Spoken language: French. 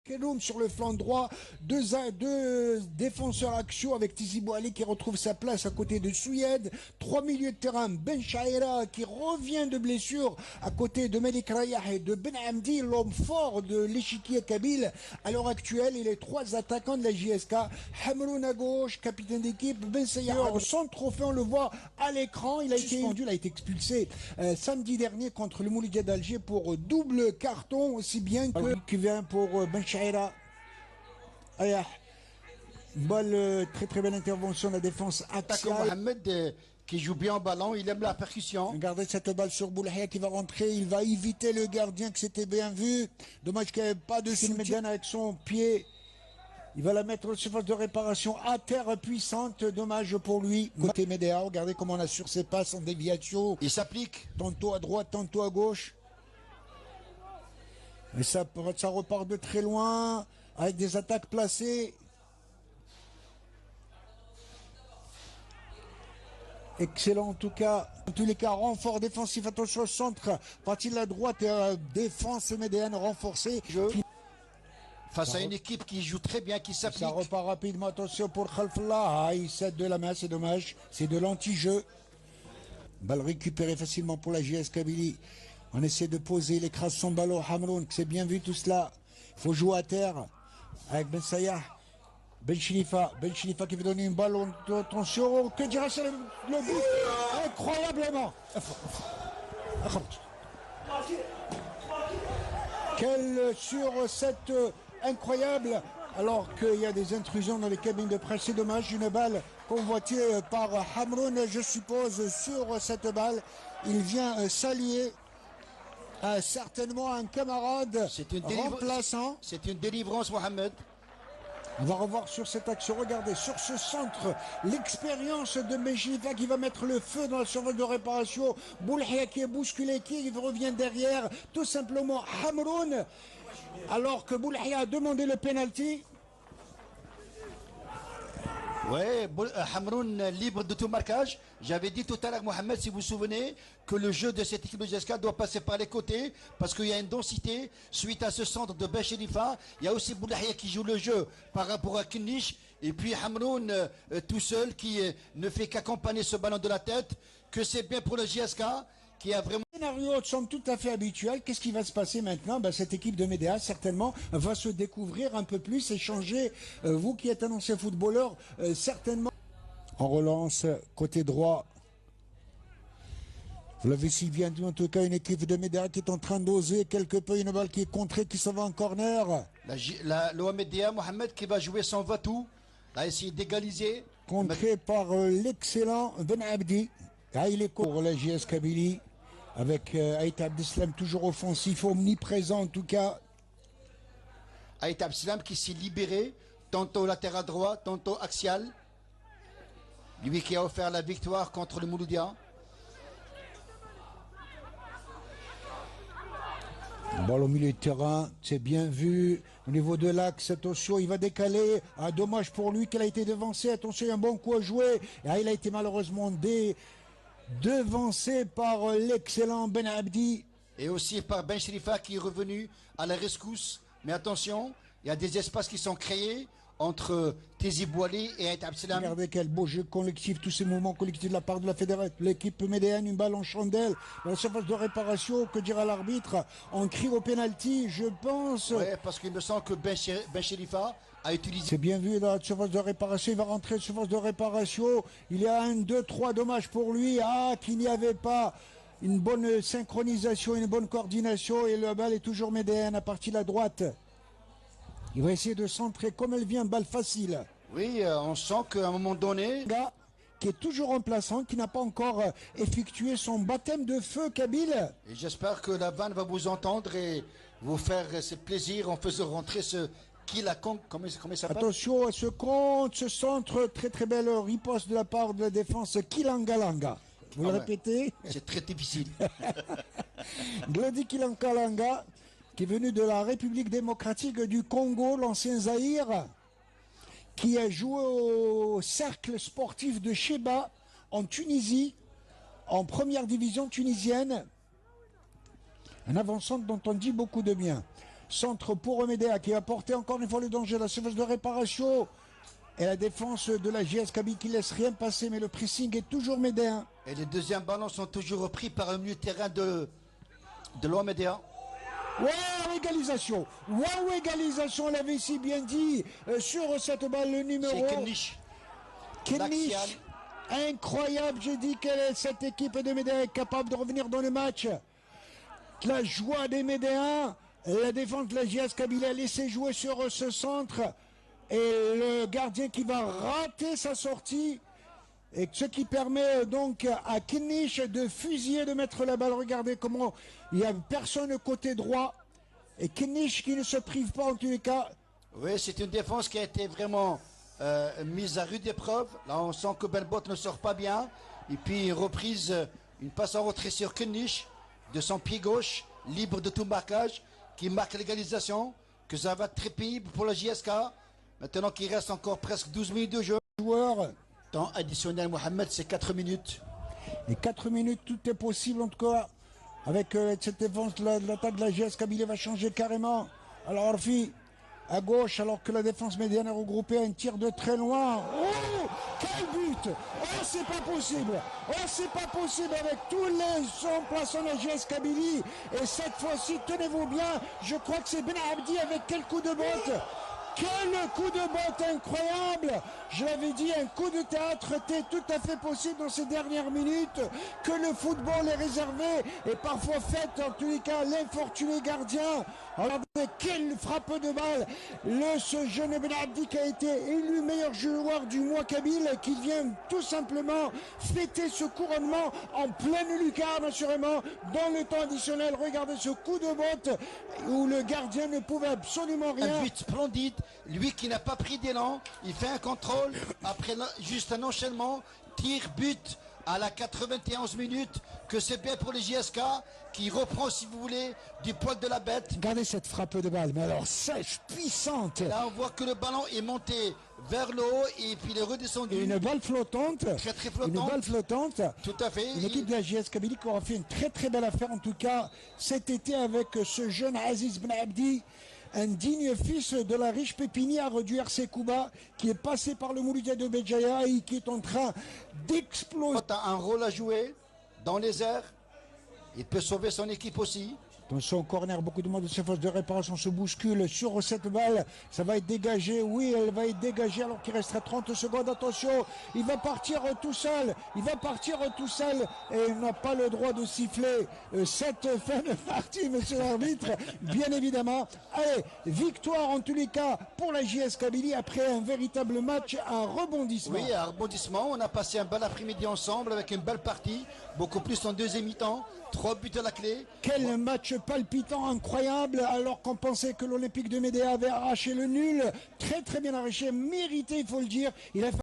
Keloum sur le flanc droit, deux défenseurs axiaux avec Tizi Bouali qui retrouve sa place à côté de Souyed, trois milieux de terrain, Ben Chaïra qui revient de blessure à côté de Malik Rayah et de Ben Hamdi, l'homme fort de l'échiquier kabyle à l'heure actuelle, et les trois attaquants de la JSK, Hamroun à gauche, capitaine d'équipe, Ben Sayyar au centre, trophée, on le voit à l'écran, il a été suspendu, il a été expulsé samedi dernier contre le Mouloudia d'Alger pour double carton, aussi bien que qui vient pour Ben Chaïra. Balle, très belle intervention de la défense axiale. Mohamed qui joue bien en ballon, il aime la percussion. Regardez cette balle sur Boulahia qui va rentrer, il va éviter le gardien, que c'était bien vu. Dommage qu'il n'y avait pas de soutien avec son pied. Il va la mettre au surface de réparation à terre puissante, dommage pour lui. Côté Médéa, regardez comment on assure ses passes en déviation. Il s'applique. Tantôt à droite, tantôt à gauche. Et ça repart de très loin, avec des attaques placées. Excellent en tout cas. En tous les cas, renfort défensif, attention au centre. Partie de la droite, défense médiane renforcée. Face à une équipe qui joue très bien, qui s'applique. Ça repart rapidement, attention pour Khalfallah. Ah, il cède de la main, c'est dommage. C'est de l'anti-jeu. Balle récupérée facilement pour la JS Kabylie. On essaie de poser, il écrase son ballon. Hamroun, c'est bien vu tout cela. Il faut jouer à terre avec Ben Sayyah. Ben Chilifa qui veut donner une balle. Attention, que dira le but incroyablement. Quelle sur cette incroyable, alors qu'il y a des intrusions dans les cabines de presse. C'est dommage, une balle convoitée par Hamroun, je suppose, sur cette balle. Il vient saluer certainement un camarade remplaçant. C'est une délivrance, Mohamed. On va revoir sur cette action, regardez, sur ce centre, l'expérience de Mejlifa qui va mettre le feu dans la surface de réparation. Boulahia qui est bousculé, qui revient derrière, tout simplement Hamroun, alors que Boulahia a demandé le penalty. Ouais, Hamroun libre de tout marquage. J'avais dit tout à l'heure, Mohamed, si vous vous souvenez, que le jeu de cette équipe de JSK doit passer par les côtés, parce qu'il y a une densité suite à ce centre de Ben Chérifa. Il y a aussi Boulahia qui joue le jeu par rapport à Knish, et puis Hamroun tout seul qui ne fait qu'accompagner ce ballon de la tête, que c'est bien pour le JSK. Qui a vraiment... Le scénario semble tout à fait habituel. Qu'est-ce qui va se passer maintenant? Cette équipe de Médéa, certainement, va se découvrir un peu plus, échanger. Vous qui êtes un ancien footballeur, certainement. En relance, côté droit. Vous l'avez si bien dit, en tout cas, une équipe de Médéa qui est en train d'oser quelque peu, une balle qui est contrée, qui s'en va en corner. L'OM Médéa, Mohamed, qui va jouer son va-tout, a essayé d'égaliser. Contré par l'excellent Ben Abdi. Ah, il est pour la JS Kabylie. Avec Aït Abdeslam toujours offensif, omniprésent en tout cas. Aït Abdeslam qui s'est libéré, tantôt latéral droit, tantôt axial. Lui qui a offert la victoire contre le Mouloudia. Balle au milieu de terrain, c'est bien vu. Au niveau de l'axe, attention, il va décaler. Ah, dommage pour lui qu'elle a été devancée. Attention, il y a un bon coup à jouer. Ah, il a été malheureusement devancé par l'excellent Ben Abdi. Et aussi par Ben Chérifa qui est revenu à la rescousse. Mais attention, il y a des espaces qui sont créés entre Tizi Bouali et Aït Abdeslam. Regardez quel beau jeu collectif, tous ces mouvements collectifs de la part de la fédération. L'équipe médéenne, une balle en chandelle. Dans la surface de réparation, que dira l'arbitre? On crie au pénalty, je pense. Oui, parce qu'il me semble que Ben Chérifa a utilisé... C'est bien vu dans la surface de réparation, il va rentrer dans la surface de réparation. Il y a 1, 2, 3, dommage pour lui. Ah, qu'il n'y avait pas une bonne synchronisation, une bonne coordination. Et la balle est toujours médéenne à partir de la droite. Il va essayer de centrer comme elle vient, balle facile. Oui, on sent qu'à un moment donné... Gars qui est toujours remplaçant, qui n'a pas encore effectué son baptême de feu kabyle. Et j'espère que la vanne va vous entendre et vous faire ce plaisir en faisant rentrer ce Kilakong. Comment il s'appelle? Attention à ce compte, ce centre, très belle riposte de la part de la défense Kilangalanga. Vous le répétez? C'est très difficile. Glody Kilangalanga, qui est venu de la République démocratique du Congo, l'ancien Zaïre, qui a joué au cercle sportif de Sheba en Tunisie, en première division tunisienne. Un avançant dont on dit beaucoup de bien. Centre pour Médéa qui va porter encore une fois le danger. La surface de réparation. Et la défense de la JS Kabylie qui laisse rien passer. Mais le pressing est toujours médéen. Et les deuxièmes ballons sont toujours repris par un milieu de terrain de l'Ouamédéa. Wow, égalisation. Wow, égalisation. On l'avait si bien dit sur cette balle, le numéro. C'est Kennish. Kennish. Incroyable. J'ai dit que cette équipe de Médéa est capable de revenir dans le match. La joie des Médéens. La défense de la JS Kabylie a laissé jouer sur ce centre. Et le gardien qui va rater sa sortie. Et ce qui permet donc à Kennish de fusiller, de mettre la balle. Regardez comment il n'y a personne côté droit. Et Kennish qui ne se prive pas en tous les cas. Oui, c'est une défense qui a été vraiment mise à rude épreuve. Là, on sent que Belbot ne sort pas bien. Et puis, une reprise, une passe en retrait sur Kennish, de son pied gauche, libre de tout marquage, qui marque l'égalisation. Que ça va être très pénible pour la JSK. Maintenant qu'il reste encore presque 12 minutes de jeu. Joueur. Temps additionnel, Mohamed, c'est 4 minutes. Et 4 minutes, tout est possible en tout cas. Avec cette défense, l'attaque de la JS Kabylie va changer carrément. Alors Orfi, à gauche, alors que la défense médiane est regroupée, un tir de très loin. Oh, quel but! Oh, c'est pas possible! Oh, c'est pas possible avec tous les emplacements de la JS Kabylie. Et cette fois-ci, tenez-vous bien, je crois que c'est Ben Abdi avec quel coup de botte! Quel coup de botte incroyable! Je l'avais dit, un coup de théâtre était tout à fait possible dans ces dernières minutes, que le football est réservé et parfois fait, en tous les cas, l'infortuné gardien. Alors, quelle frappe de balle! Ce jeune Ben Abdi qui a été élu meilleur joueur du mois kabyle, qui vient tout simplement fêter ce couronnement en pleine lucarne, assurément, dans le temps additionnel. Regardez ce coup de botte où le gardien ne pouvait absolument rien. Un but splendide. Lui qui n'a pas pris d'élan, il fait un contrôle, après juste un enchaînement, tir, but à la 91 minutes, que c'est bien pour les JSK, qui reprend, si vous voulez, du poil de la bête. Regardez cette frappe de balle, mais alors sèche, puissante. Là, on voit que le ballon est monté vers le haut et puis il est redescendu. Et une balle flottante. Très très flottante. Une balle flottante. Tout à fait. Une équipe de la JS Kabylie qui aura fait une très très belle affaire, en tout cas, cet été avec ce jeune Aziz Ben Abdi. Un digne fils de la riche pépinière du RC Kouba qui est passé par le Mouloudia de Béjaïa et qui est en train d'exploser. Il a un rôle à jouer dans les airs. Il peut sauver son équipe aussi. Attention au corner, beaucoup de monde de ses forces de réparation se bouscule sur cette balle. Ça va être dégagé, oui, elle va être dégagée alors qu'il restera 30 secondes. Attention, il va partir tout seul. Il va partir tout seul et il n'a pas le droit de siffler cette fin de partie, monsieur l'arbitre, bien évidemment. Allez, victoire en tous les cas pour la JS Kabylie après un véritable match, un rebondissement. Oui, un rebondissement. On a passé un bel après-midi ensemble avec une belle partie, beaucoup plus en deuxième mi-temps. 3 buts à la clé. Quel match palpitant, incroyable, alors qu'on pensait que l'Olympique de Médéa avait arraché le nul. Très très bien arraché, mérité, il faut le dire. Il a fait